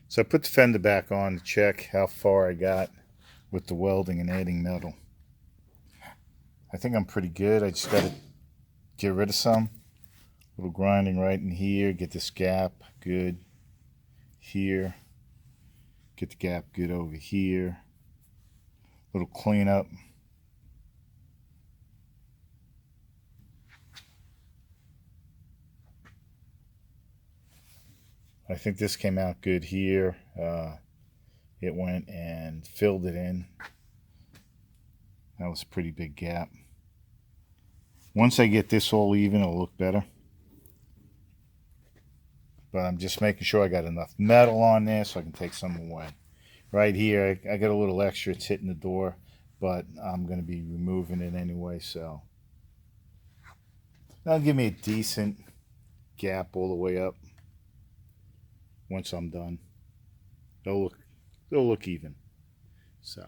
So I put the fender back on to check how far I got with the welding and adding metal. I think I'm pretty good. I just got to get rid of some. A little grinding right in here, get this gap good here. Get the gap good over here. A little cleanup. I think this came out good here. It went and filled it in. That was a pretty big gap. Once I get this all even, it'll look better. But I'm just making sure I got enough metal on there so I can take some away. Right here, I got a little extra. It's hitting the door, but I'm going to be removing it anyway, so that'll give me a decent gap all the way up. Once I'm done, it'll look even. So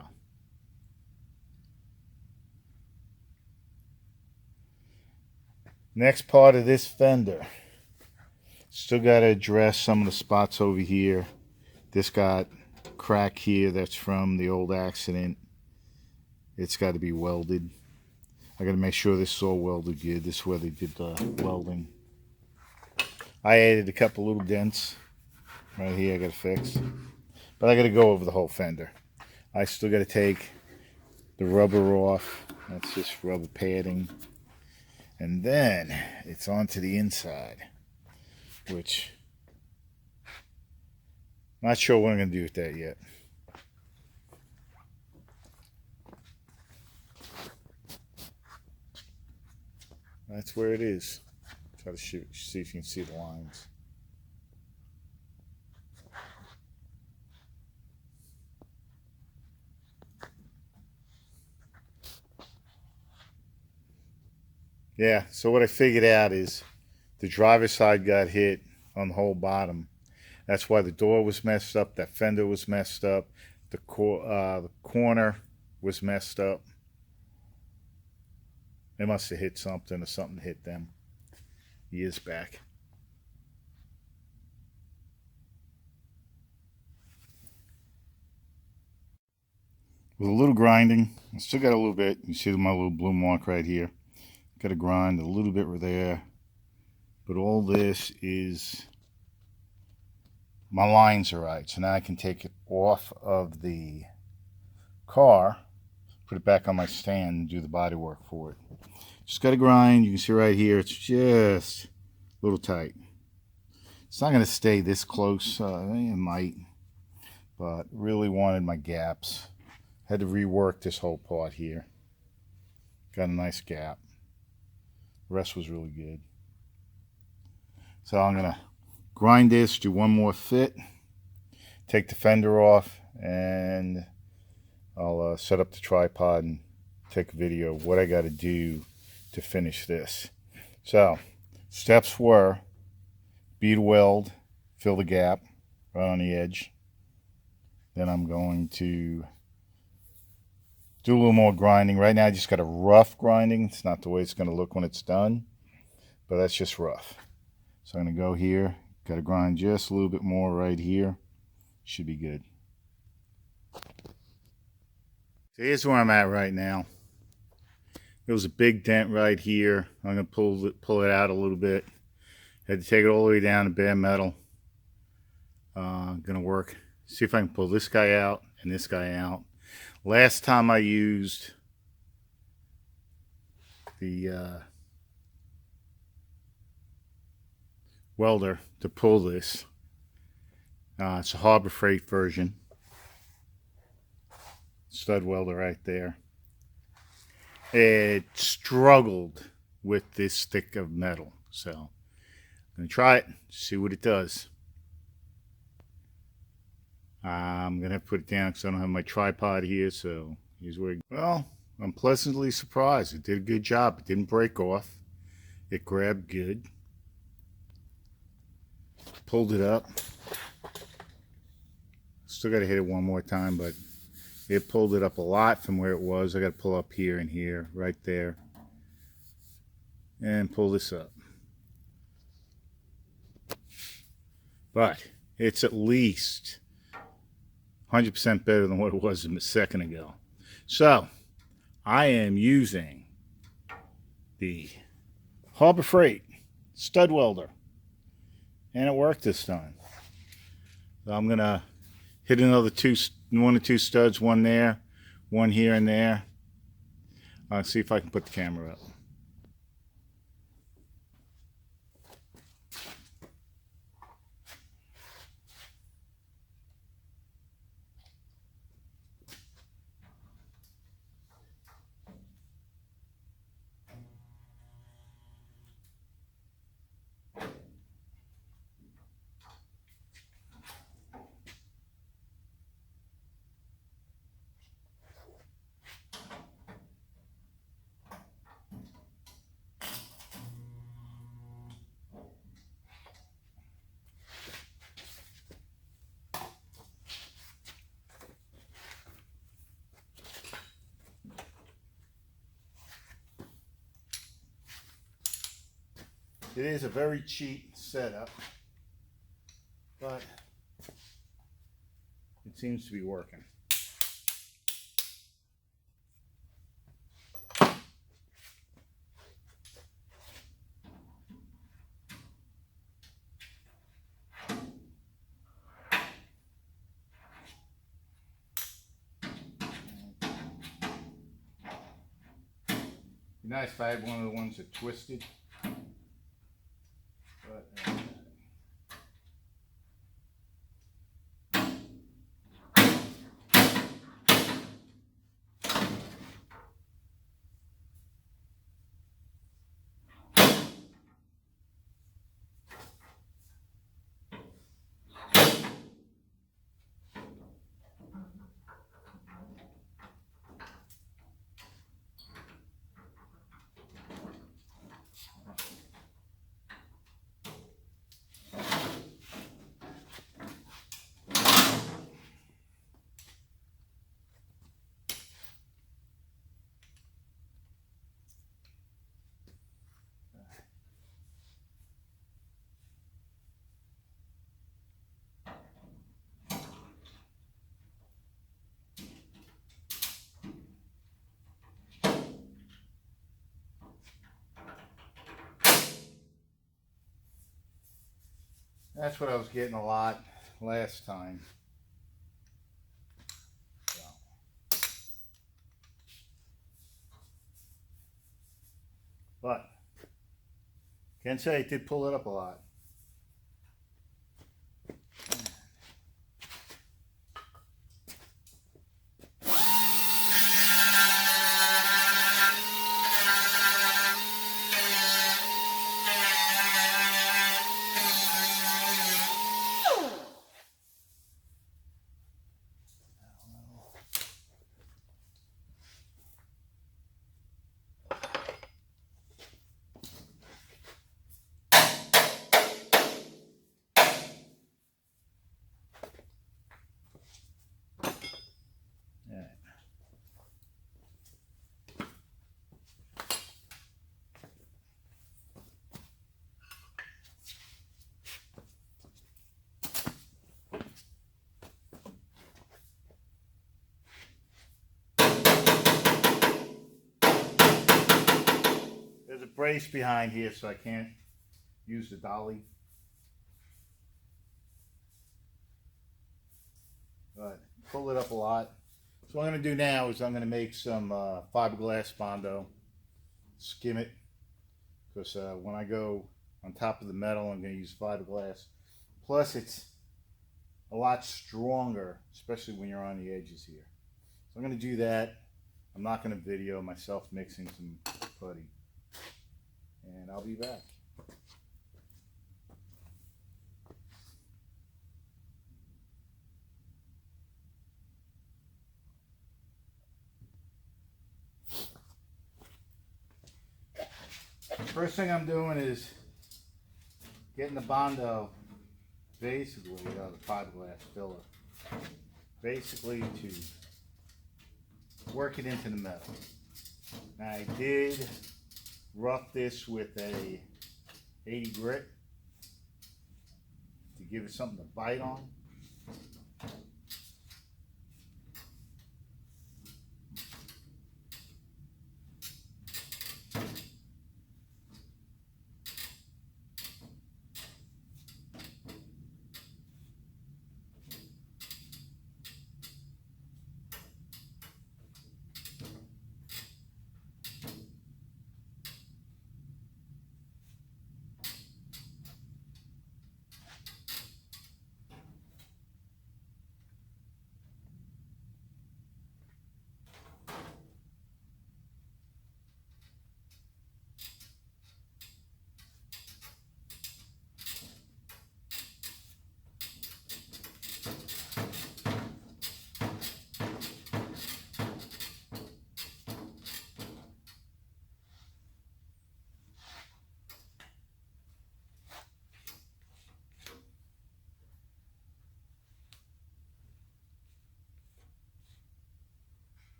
next part of this fender, still got to address some of the spots over here. This got crack here, that's from the old accident. It's got to be welded. I got to make sure this is all welded good. This is where they did the welding. I added a couple little dents right here I got to fix, but I got to go over the whole fender. I still got to take the rubber off. That's just rubber padding, and then it's onto the inside, which I'm not sure what I'm going to do with that yet. That's where it is. Try to see if you can see the lines. Yeah, so what I figured out is the driver's side got hit on the whole bottom. That's why the door was messed up, that fender was messed up, the corner was messed up. They must have hit something or something hit them years back. With a little grinding, I still got a little bit. You see my little blue mark right here. Got to grind a little bit there. But all this is, my lines are right. So now I can take it off of the car, put it back on my stand, and do the body work for it. Just got to grind. You can see right here, it's just a little tight. It's not going to stay this close. It might, but really wanted my gaps. Had to rework this whole part here. Got a nice gap. The rest was really good. So I'm going to grind this, do one more fit, take the fender off, and I'll set up the tripod and take a video of what I got to do to finish this. So steps were bead weld, fill the gap right on the edge. Then I'm going to do a little more grinding. Right now I just got a rough grinding. It's not the way it's going to look when it's done, but that's just rough. So I'm going to go here, got to grind just a little bit more right here. Should be good. So here's where I'm at right now. There was a big dent right here. I'm going to pull it out a little bit. Had to take it all the way down to bare metal. Going to work. See if I can pull this guy out and this guy out. Last time I used the welder to pull this. It's a Harbor Freight version. Stud welder right there. It struggled with this thick of metal. So I'm going to try it, see what it does. I'm going to put it down because I don't have my tripod here. So here's where, well, I'm pleasantly surprised. It did a good job. It didn't break off. It grabbed good. Pulled it up. Still got to hit it one more time, but it pulled it up a lot from where it was. I got to pull up here and here, right there, and pull this up. But it's at least 100% better than what it was a second ago. So I am using the Harbor Freight stud welder, and it worked this time. So I'm gonna hit another one or two studs, one there, one here and there. See if I can put the camera up. It is a very cheap setup, but it seems to be working. Be nice if I had one of the ones that twisted. But, that's what I was getting a lot last time. So. But can't say it did pull it up a lot. There's a brace behind here, so I can't use the dolly. But pull it up a lot. So what I'm going to do now is I'm going to make some fiberglass Bondo, skim it, because when I go on top of the metal, I'm going to use fiberglass. Plus, it's a lot stronger, especially when you're on the edges here. So I'm going to do that. I'm not going to video myself mixing some putty. And I'll be back. First thing I'm doing is getting the Bondo, basically, the fiberglass filler, basically to work it into the metal. Now I did rough this with a 80 grit to give it something to bite on.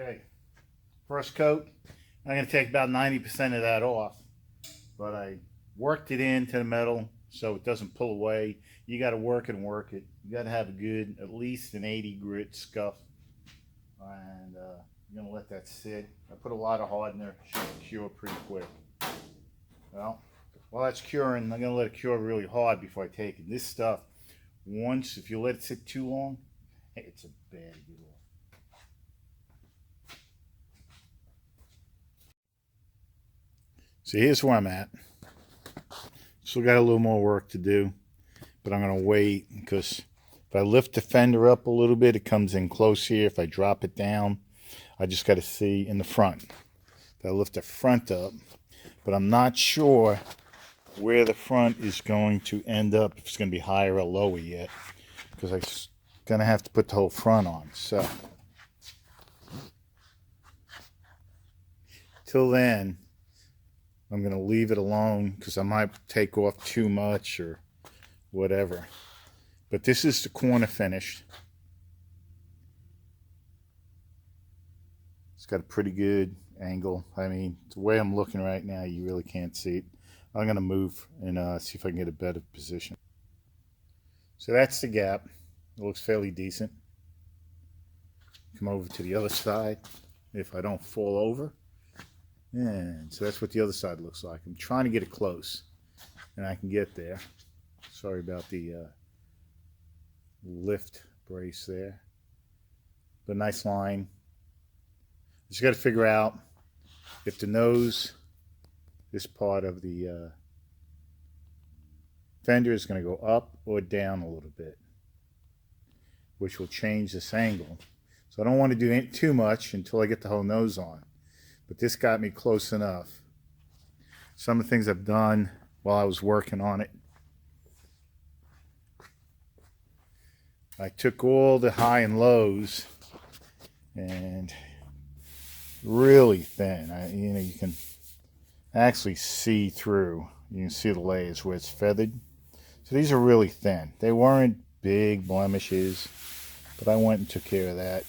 Okay, first coat, I'm going to take about 90% of that off, but I worked it into the metal so it doesn't pull away. You got to work it and work it. You got to have a good, at least an 80 grit scuff, and you're going to let that sit. I put a lot of hardener, should cure pretty quick. Well, while that's curing, I'm going to let it cure really hard before I take it. This stuff, once, if you let it sit too long, it's a bad get off. So here's where I'm at. Still got a little more work to do, but I'm going to wait because if I lift the fender up a little bit, it comes in close here. If I drop it down, I just got to see in the front. If I lift the front up, but I'm not sure where the front is going to end up, if it's going to be higher or lower yet, because I'm going to have to put the whole front on. So till then, I'm going to leave it alone because I might take off too much or whatever. But this is the corner finished. It's got a pretty good angle. I mean, the way I'm looking right now, you really can't see it. I'm going to move and see if I can get a better position. So that's the gap. It looks fairly decent. Come over to the other side if I don't fall over. And so that's what the other side looks like. I'm trying to get it close, and I can get there. Sorry about the lift brace there. But nice line. Just got to figure out if the nose, this part of the fender is going to go up or down a little bit, which will change this angle. So I don't want to do too much until I get the whole nose on. But this got me close enough. Some of the things I've done while I was working on it. I took all the high and lows and really thin. You can actually see through. You can see the layers where it's feathered. So these are really thin. They weren't big blemishes, but I went and took care of that.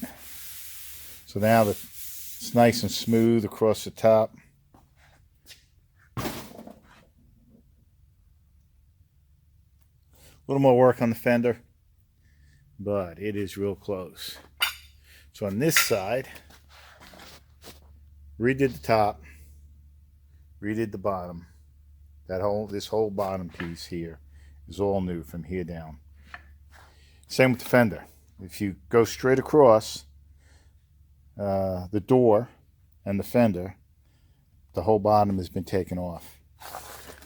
So now it's nice and smooth across the top. A little more work on the fender, but it is real close. So on this side, redid the top, redid the bottom. This whole bottom piece here is all new from here down. Same with the fender. If you go straight across the door and the fender, the whole bottom has been taken off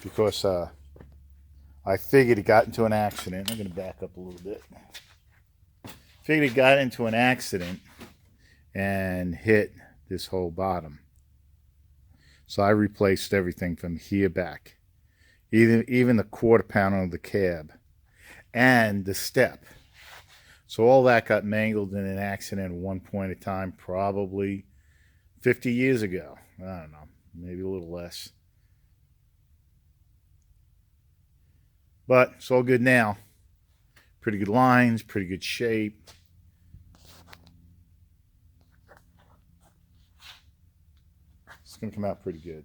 because I figured it got into an accident. I'm going to back up a little bit. Figured it got into an accident and hit this whole bottom. So I replaced everything from here back, even the quarter panel of the cab and the step. So all that got mangled in an accident at one point in time, probably 50 years ago. I don't know, maybe a little less. But it's all good now. Pretty good lines, pretty good shape. It's going to come out pretty good.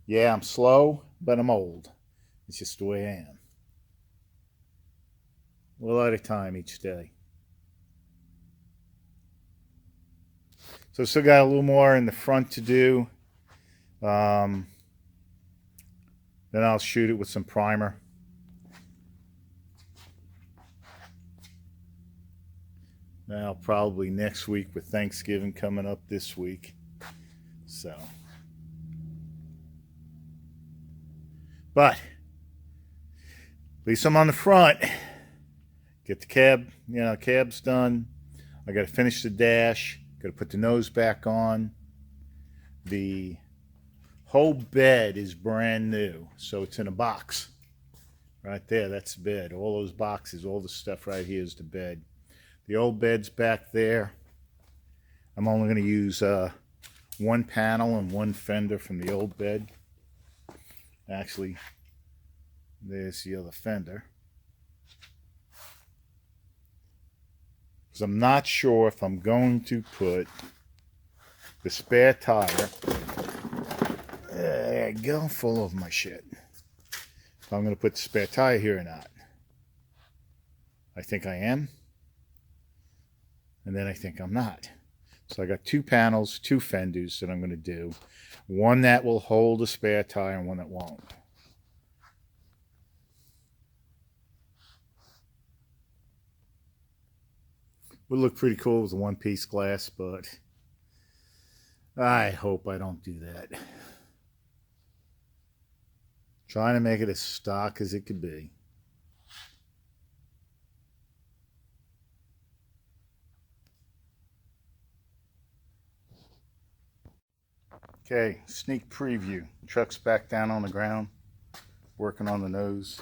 Yeah, I'm slow, but I'm old. It's just the way I am. A lot of time each day. So still got a little more in the front to do. Then I'll shoot it with some primer. Now probably next week with Thanksgiving coming up this week. So, but at least I'm on the front. Get the cab, cab's done. I got to finish the dash. Got to put the nose back on. The whole bed is brand new, so it's in a box. Right there, that's the bed. All those boxes, all the stuff right here is the bed. The old bed's back there. I'm only going to use one panel and one fender from the old bed. Actually, there's the other fender. because I'm not sure if I'm going to put the spare tire, there you go, full of my shit, if I'm going to put the spare tire here or not. I think I am, and then I think I'm not. So I got two panels, two fenders that I'm going to do. One that will hold a spare tire and one that won't. Would look pretty cool with a one-piece glass, but I hope I don't do that. Trying to make it as stock as it could be. Okay, sneak preview. Truck's back down on the ground, working on the nose.